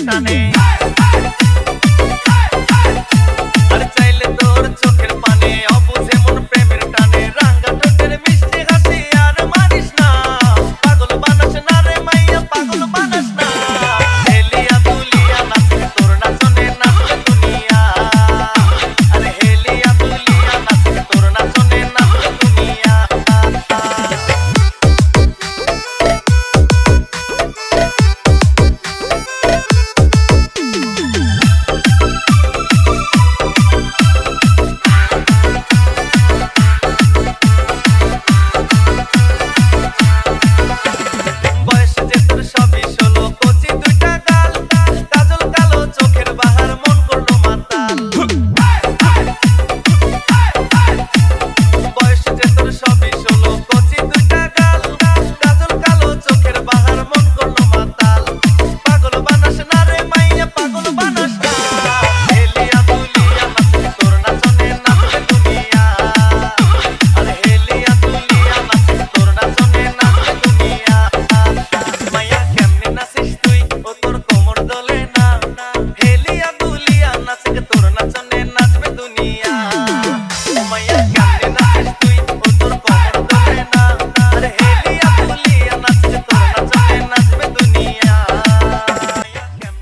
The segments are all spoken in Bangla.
টানে আর চাইলে তোর চোখের পানে অবুঝে মন প্রেমের টানে রাঙ্গা ঠোঁটের মিষ্টি হাসি আর মানিস না পাগল বানাস না রে মাইয়া পাগল বানাস না হেলিয়া দুলিয়া নাচে তোর নাচনে নাচে দুনিয়া আরে হেলিয়া দুলিয়া নাচে তোর নাচনে নাচে দুনিয়া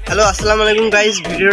হ্যালো আসসালামু আলাইকুম গাইস, ভিডিওটা